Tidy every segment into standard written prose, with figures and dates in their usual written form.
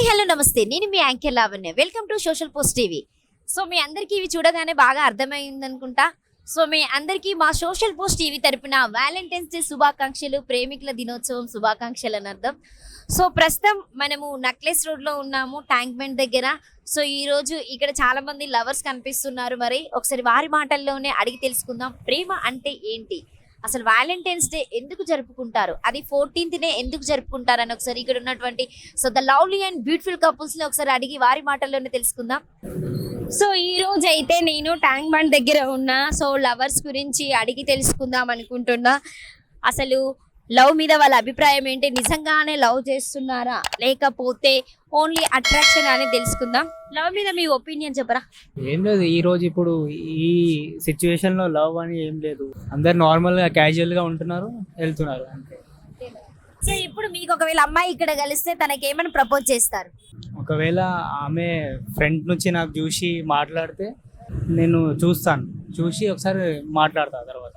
Hi hello నమస్తే, నేను మీ anchor Lavanya. Welcome to social post TV. So మీ అందరికీ ఇవి చూడగానే బాగా అర్థమైంది అనుకుంటా. సో మీ అందరికీ మా సోషల్ పోస్ట్ టీవీ తరపున వ్యాలంటైన్స్ డే శుభాకాంక్షలు, ప్రేమికుల దినోత్సవం శుభాకాంక్షలు అని అర్థం. సో ప్రస్తుతం మనము నక్లెస్ రోడ్లో ఉన్నాము, ట్యాంక్ బండ్ దగ్గర. సో ఈ రోజు ఇక్కడ చాలా మంది లవర్స్ కనిపిస్తున్నారు. మరి ఒకసారి వారి మాటల్లోనే అడిగి తెలుసుకుందాం, ప్రేమ అంటే ఏంటి, అసలు వ్యాలంటైన్స్ డే ఎందుకు జరుపుకుంటారు, అది 14th ఎందుకు జరుపుకుంటారు అని ఒకసారి ఇక్కడ ఉన్నటువంటి the lovely and beautiful couples ని ఒకసారి అడిగి వారి మాటల్లోనే తెలుసుకుందాం. సో ఈ రోజు అయితే నేను ట్యాంక్ బండ్ దగ్గర ఉన్నా. సో లవర్స్ గురించి అడిగి తెలుసుకుందాం అనుకుంటున్నా. అసలు లవ్ మీద వాళ్ళ అభిప్రాయం ఏంటి, నిజంగానే లవ్ చేస్తున్నారా లేకపోతే ఓన్లీ అట్రాక్షన్ అని తెలుసుకుందాం. లవ్ మీద మీ ఒపీనియన్ చెప్పరా? ఏం లేదు, ఈ రోజు ఇప్పుడు ఈ సిచ్యువేషన్ లో లవ్ అని ఏం లేదు. అందరు నార్మల్ గా క్యాజువల్ గా ఉంటున్నారు, వెళ్తున్నారు అంతే. సో ఇప్పుడు మీకు ఒకవేళ అమ్మాయి ఇక్కడ కలిస్తే తనకి ఏమైనా ప్రపోజ్ చేస్తారు? ఒకవేళ ఆమె ఫ్రెండ్ నుంచి నాకు చూసి మాట్లాడితే నేను చూస్తాను, చూసి ఒకసారి మాట్లాడతా. తర్వాత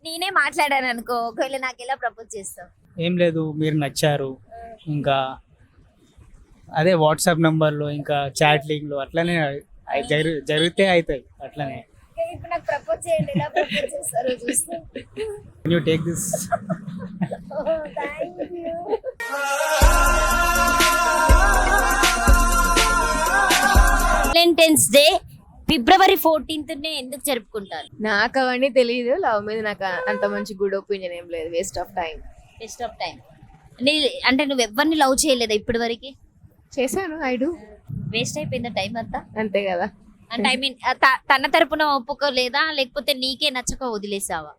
నేనే మాట్లాడాను అనుకో, ఒకవేళ నాకు ఎలా ప్రపోజ్ చేస్తావు? ఏం లేదు, మీరు నచ్చారు, ఇంకా అదే వాట్సాప్ నంబర్లో ఇంకా చాట్లింగ్లో అట్లనే జరిగితే అవుతాయి. అట్లనే ఇప్పుడు నాకు ప్రపోజ్ చేయండి, ఎలా ప్రపోజ్ చేస్తారో చూస్తా. You take this. Valentine's day February 14th ఎందుకు జరుపుకుంటారు? నాకు అవన్నీ తెలియదు. లవ్ మీద నాకు అంత మంచి గుడ్ ఒపీనియన్ ఏం లేదు. Waste of time. Waste of time అంటే నువ్వు ఎవరిని లవ్ చేయలేదా ఇప్పటి వరకు? చేశాను, ఐ డూ. వేస్ట్ అయిపోయిందా టైం అంతా? అంతే కదా. అంటే ఐ మీన్ తన తరపున ఒప్పుకోలేదా లేకపోతే నీకే నచ్చక వదిలేసావా?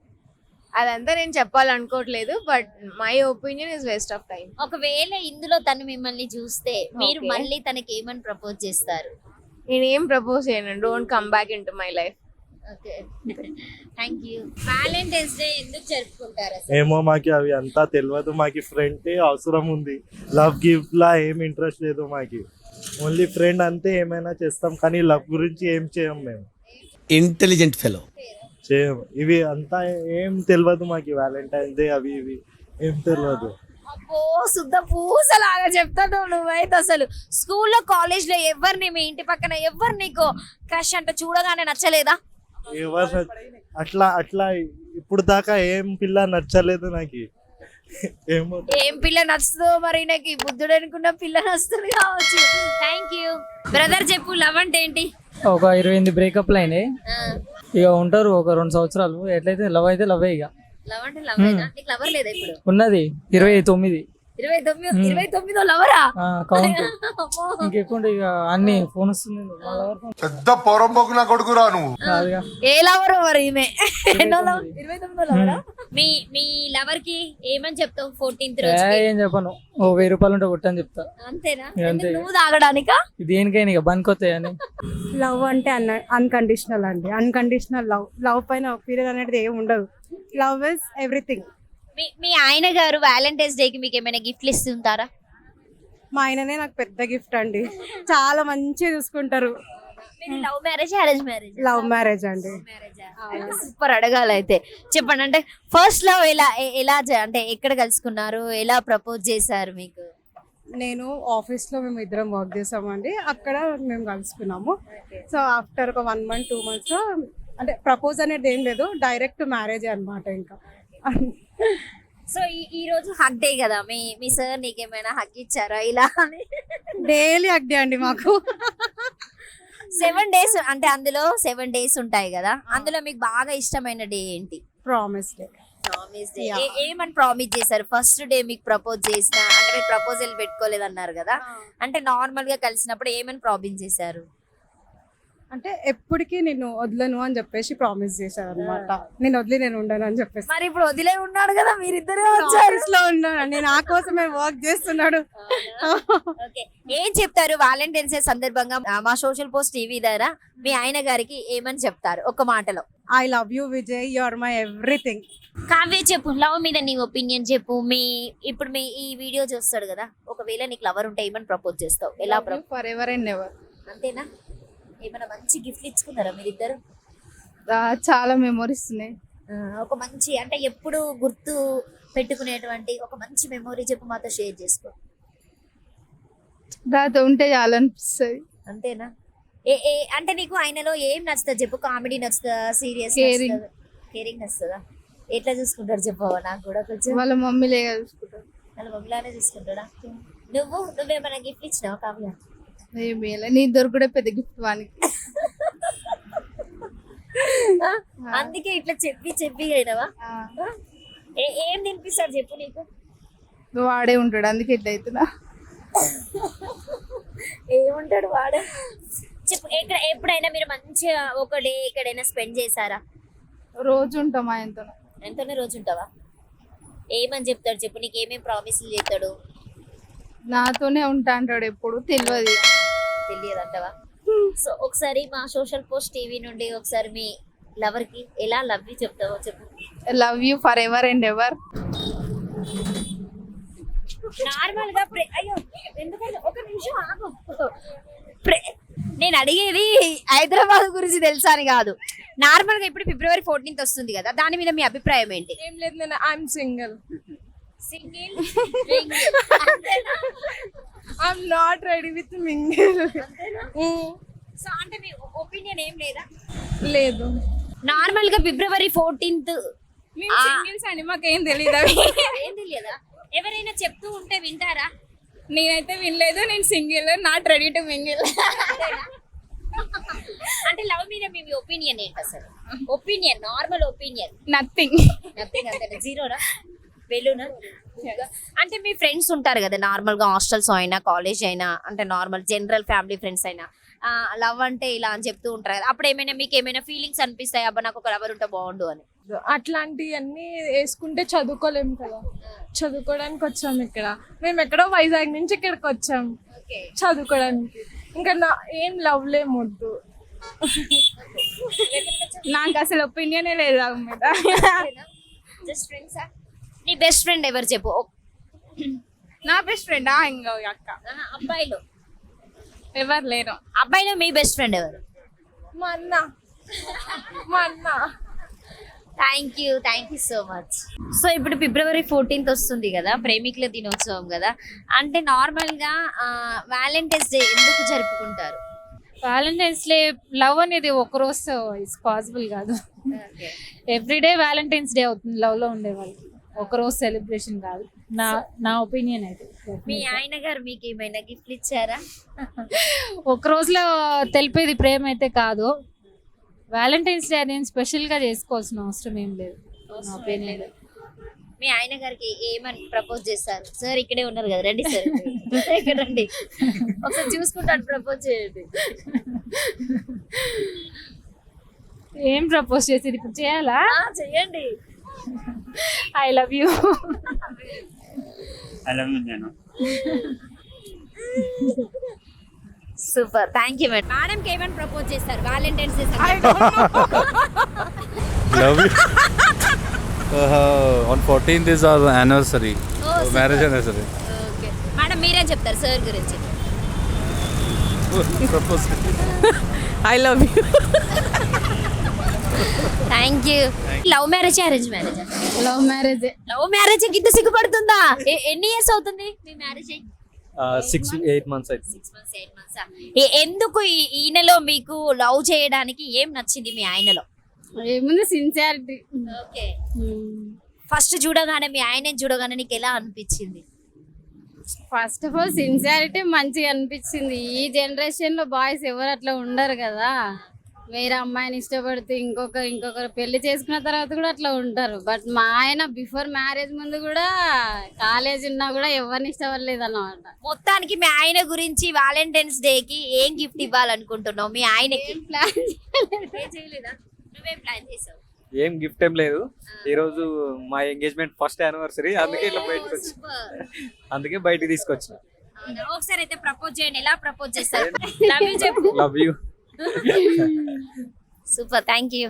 అదంతా నేను చెప్పాలనుకోవట్లేదు, but my opinion is waste of time. ఒకవేళ ఇందులో తను మిమ్మల్ని చూస్తే మీరు Okay. మళ్ళీ తనకి ఏమని ప్రపోజ్ చేస్తారు? నేను ఏం ప్రపోజ్ చేయను. Don't come back in to my life. Okay, thank you. Valentine's day ఎందుకు జరుపుకుంటారు అసలు? ఏమో మాకి అవి అంతా తెలియదు. మాకి ఫ్రెండ్ అవసరం ఉంది, లవ్ గిఫ్ట్ లా ఏం ఇంట్రెస్ట్ లేదు మాకి. ఓన్లీ ఫ్రెండ్ అంతే, ఏమైనా చేస్తాం కానీ లవ్ గురించి ఏం చేయం మేము. Intelligent fellow. చేయం, ఇవి అంతా ఏం తెలియదు మాకి. వ్యాలంటైన్స్ డే అవి ఇవి ఏం తెలియదు. అబ్బో, శుద్ధ పూసలాగా చెప్తాను నువ్వైతే. అసలు స్కూల్లో కాలేజ్ లో ఎవరిని, మీ ఇంటి పక్కన ఎవరు నీకు క్రష్ అంటే చూడగానే నచ్చలేదా? ఎవరు అట్లా అట్లా ఇప్పుడు దాకా ఏం పిల్ల నచ్చలేదు నాకు. ఏమో ఏం పిల్ల నచ్చుతుందో మరి, నాకు ఈ బుద్ధుడు అనుకున్న పిల్ల నచ్చుతుంది కావచ్చు. Thank you brother. చెప్పు, లవ్ అంటే ఏంటి? ఒక 28 బ్రేకప్లు అయినాయి, ఇక ఉంటారు ఒక 2 సంవత్సరాలు. ఎట్లయితే లవ్ అయితే లవ్. ఇక లవ్ అంటే లవ్. నీకు లవర్ లేదా ఇప్పుడు? ఉన్నది 29. 29 లవరా? కౌంట్ ఇంకెక్కువ ఇక అన్ని ఫోన్ వస్తుంది. పెద్ద పొరంబోకు నా కొడుకురా నువ్వు. కాదుగా. ఏ లవర్ మరి ఈమె? 29 లవరా? మీ లవర్ కి ఏమని చెప్తావు 14th రోజు? ఏం చెప్పను, ఓ 1000 రూపాయలు ఉంటే కొట్టని చెప్తా. అంతేనా? అంతే. నువ్వు తాగడానికా? దేనికైనా ఇక బనికొస్తాయి అని. లవ్ అంటే అన్కండిషనల్ అండి. అన్కండిషనల్ లవ్ పైన పీరియడ్ అనేది ఏమి ఉండదు. Love is everything. మీ ఆయన గారు వ్యాలంటైన్స్ డే కి మీకు ఏమైనా గిఫ్ట్లు ఇస్తుంటారా? మా ఆయననే నాకు పెద్ద గిఫ్ట్ అండి. చాలా మంచిగా చూసుకుంటారు. Love marriage, arrange marriage? Love marriage అండి. సూపర్. అడగాలి అయితే చెప్పండి, అంటే ఫస్ట్ లవ్ ఎలా అంటే ఎక్కడ కలుసుకున్నారు, ఎలా ప్రపోజ్ చేశారు మీకు? నేను ఆఫీస్లో మేము ఇద్దరం వర్క్ చేసామండి. అక్కడ మేము కలుసుకున్నాము. సో ఆఫ్టర్ ఒక 1 month 2 months అంటే ప్రపోజ్ అనేది ఏం లేదు, డైరెక్ట్ మ్యారేజ్ అనమాట. ఇంకా సో ఈ రోజు హగ్ డే కదా, మీ సార్ నీకేమైనా హగ్ ఇచ్చారా ఇలా అని? డైలీ అగ్డే అండి మాకు. 7 days అంటే అందులో 7 days ఉంటాయి కదా, అందులో మీకు బాగా ఇష్టమైన డే ఏంటి? Promise day. Promise day. ఏమని ప్రామిస్ చేశారు ఫస్ట్ డే మీకు ప్రపోజ్ చేసిన? అంటే మీరు ప్రపోజల్ పెట్టుకోలేదు అన్నారు కదా, అంటే నార్మల్ గా కలిసినప్పుడు ఏమని ప్రామిస్ చేశారు? అంటే ఎప్పటికీ నేను వదలను అని చెప్పేసి ప్రామిస్ చేశారు అనమాట. నేను నేను ఉండను అని చెప్పేసి. మరి ఇప్పుడు వదిలే ఉన్నాడు కదా, మీరిద్దరే ఆఫీస్ లో ఉన్నాను, నేను నా కోసమే వర్క్ చేస్తున్నాడు. ఓకే, ఏం చెప్తారు వ్యాలంటైన్స్ డే సందర్భంగా మా సోషల్ పోస్ట్ టీవీ ద్వారా మీ ఆయన గారికి ఏమని చెప్తారు ఒక మాటలో? I love you Vijay, you are my everything. Kavya చెప్పు, లవ్ మీద నీ ఒపీనియన్ చెప్పు. ఇప్పుడు మీ ఈ వీడియో చూస్తాడు కదా, ఒకవేళ నీకు లవర్ ఉంటే ఏమని ప్రపోజ్ చేస్తావు? ఎలా ఫర్ ఎవర్ అండ్ నెవర్. అంతేనా? ఏమైనా మంచి గిఫ్ట్ ఇచ్చుకున్నారా మీరిద్దరు? చాలా మెమోరీస్ ఉన్నాయి. ఒక మంచి అంటే ఎప్పుడు గుర్తు పెట్టుకునేటువంటి ఒక మంచి మెమొరీ చెప్పు, మాతో షేర్ చేసుకో. దాంతో ఉంటే చాలా అనిపిస్తుంది. అంతేనా? అంటే నీకు ఆయనలో ఏం నచ్చుతుంది చెప్పు? కామెడీ నచ్చుతుందా, సీరియస్ Caring. కేరింగ్ నచ్చుతుందా? ఎట్లా చూసుకుంటాడు చెప్పవా నాకు కూడా కొంచెం? వాళ్ళ మమ్మీలే చూసుకుంటారు. వాళ్ళ మమ్మీలానే చూసుకుంటాడా? నువ్వేమైనా గిఫ్ట్ ఇచ్చినావు కావ్య? ఏమీ నీ దొరకడే పెద్ద గిఫ్ట్ వానికి. అందుకే ఇట్లా చెప్పి అయినవా? ఏం తినిపిస్తాడు చెప్పు నీకు? వాడే ఉంటాడు అందుకే ఇట్లా అవుతున్నా. ఏముంటాడు వాడు? చెప్పు. ఎప్పుడైనా మీరు మంచిగా ఒక డే ఎక్కడైనా స్పెండ్ చేశారా? రోజు ఉంటాం ఆయనతో. ఎంతనే రోజు ఉంటావా? ఏమని చెప్తాడు చెప్పు? నీకు ఏమేమి ప్రామిస్లు చేస్తాడు? నాతోనే ఉంటా అంటాడు ఎప్పుడు. తెలియదు. తెలియదంటవా? సో ఒకసారి మా సోషల్ పోస్ట్ టీవీ నుండి ఒకసారి మీ లవర్ కి ఎలా లవ్ యూ చెప్తావో చెప్పు. Love you for ever and ever. Normal గా అయ్యో ఎందుకంటే ఒక నిమిషం ఆగు. నేను అడిగేది హైదరాబాద్ గురించి తెలుసా అని కాదు. నార్మల్ గా ఇప్పుడు February 14th వస్తుంది కదా, దాని మీద మీ అభిప్రాయం ఏంటి? ఏం లేదు, నేను I'm single. Single I'm not ready with mingle. So అంటే మీ ఒపీనియన్ ఏం లేదా? లేదు. నార్మల్ గా February 14th సింగిల్స్ అని మాకేం తెలియదు. ఏం తెలియదా? ఎవరైనా చెప్తూ ఉంటే వింటారా? నేనైతే వినలేదు. నేను single, not ready to mingle. అంటే లవ్ మీద మీ ఒపీనియన్ ఏంటి అసలు? Opinion, normal opinion. Nothing. Nothing అంతే. జీరోనా? బెలూనా? అంటే మీ ఫ్రెండ్స్ ఉంటారు కదా నార్మల్ గా, హాస్టల్స్ అయినా కాలేజ్ అయినా, అంటే నార్మల్ జనరల్ ఫ్యామిలీ ఫ్రెండ్స్ అయినా లవ్ అంటే ఇలా అని చెప్తూ ఉంటారు కదా, అప్పుడు ఏమైనా మీకు ఏమైనా ఫీలింగ్స్ అనిపిస్తాయి అబ్బా నాకు ఒక లవర్ ఉంటే బాగుండు అని? అట్లాంటివన్నీ వేసుకుంటే చదువుకోలేము కదా. చదువుకోవడానికి వచ్చాము ఇక్కడ. మేము ఎక్కడో వైజాగ్ నుంచి ఇక్కడికి వచ్చాము చదువుకోవడానికి. ఇంకా ఏం లవ్ లేము వద్దు. నాకు అసలు ఒపీనియనే లేదు లవ్ మీద. జస్ట్ ఫ్రెండ్సా? నీ బెస్ట్ ఫ్రెండ్ ఎవరు చెప్పు? నా బెస్ట్ ఫ్రెండా? ఇంకో అక్క. అబ్బాయిలో ఎవరు లేరు. అబ్బాయిలో మీ బెస్ట్ ఫ్రెండ్ ఎవరు? మా అన్న. Thank you so much. So ఇప్పుడు February 14th వస్తుంది కదా, ప్రేమికుల దినోత్సవం కదా, అంటే నార్మల్ గా వ్యాలంటైన్స్ డే ఎందుకు జరుపుకుంటారు? వ్యాలంటైన్స్ డే లవ్ అనేది ఒక రోజు ఇస్ పాసిబుల్ కాదు. ఎవ్రీడే వ్యాలంటైన్స్ డే అవుతుంది లవ్ లో ఉండే వాళ్ళకి, ఒక రోజు సెలబ్రేషన్ కాదు. నా ఒపీనియన్ అయితే. మీ ఆయన గారు మీకు ఏమైనా గిఫ్ట్ ఇచ్చారా? ఒక రోజులో తెలిపేది ప్రేమ అయితే కాదు. వ్యాలంటైన్స్ డే అనేది స్పెషల్ గా చేసుకోవాల్సిన అవసరం ఏం లేదు నా ఒపీనియన్. మీ ఆయన గారికి ఏమని ప్రపోజ్ చేస్తారు? సార్ ఇక్కడే ఉన్నారు కదా, రండి సార్ ఇక్కడ రండి, ఒకసారి చూసుకుంటాను, ప్రపోజ్ చేయండి. ఏం ప్రపోజ్ చేసేది ఇప్పుడు చేయాలా? చెయ్యండి. I love you. Super, thank you madam. మేడంకి ఏమని ప్రపోజ్ చేస్తారు Valentine's day? Love you. On 14th is our anniversary. Marriage anniversary. Okay madam, మీరేం చెప్తారు సార్ గురించి? Propose. I love you. Thank you. Love marriage, arrange marriage? Love marriage. Love marriage ఇంత సిగ్గుపడుతుందా? ఎన్ని years అవుతుంది మీ marriage? 6-8 months అయితే. 6 months 8 months. ఎందుకు ఈయనలో మీకు love చేయడానికి ఏం నచ్చింది మీ ఆయనలో? ఏముంది, సిన్సియారిటీ. ఓకే. ఫస్ట్ చూడగానే మీ ఆయన చూడగానే నీకు ఎలా అనిపించింది? ఫస్ట్ ఆఫ్ ఆల్ సిన్సియారిటీ మంచిగా అనిపించింది. ఈ జనరేషన్ లో బాయ్స్ ఎవరు అట్లా ఉండరు కదా. వేరే అమ్మాయిని ఇష్టపడితే ఇంకొకరు పెళ్లి చేసుకున్న తర్వాత కూడా అట్లా ఉంటారు. బట్ మా ఆయన బిఫోర్ మ్యారేజ్ ముందు కూడా కాలేజ్ ఉన్నా కూడా ఎవరిని ఇష్టపడలేదు అన్నమాట. మొత్తానికి మీ ఆయన గురించి వ్యాలంటైన్స్ డే కి ఏం గిఫ్ట్ ఇవ్వాలనుకుంటున్నావు మీ ఆయనకి? ప్లాన్ చేయలేదా? నువ్వేం ప్లాన్ చేసావు? ఏం గిఫ్ట్ ఏం లేదు. ఈ రోజు మా ఎంగేజ్మెంట్ ఫస్ట్ యానివర్సరీ, అందుకే ఇట్లా బయటకు వచ్చి, అందుకే బయటికి తీసుకొచ్చిన. ఒకసారి అయితే ప్రపోజ్ చేయండి. ఎలా ప్రపోజ్ చేస్తారు? లవ్ యూ చెప్పు. Love you. Super, thank you.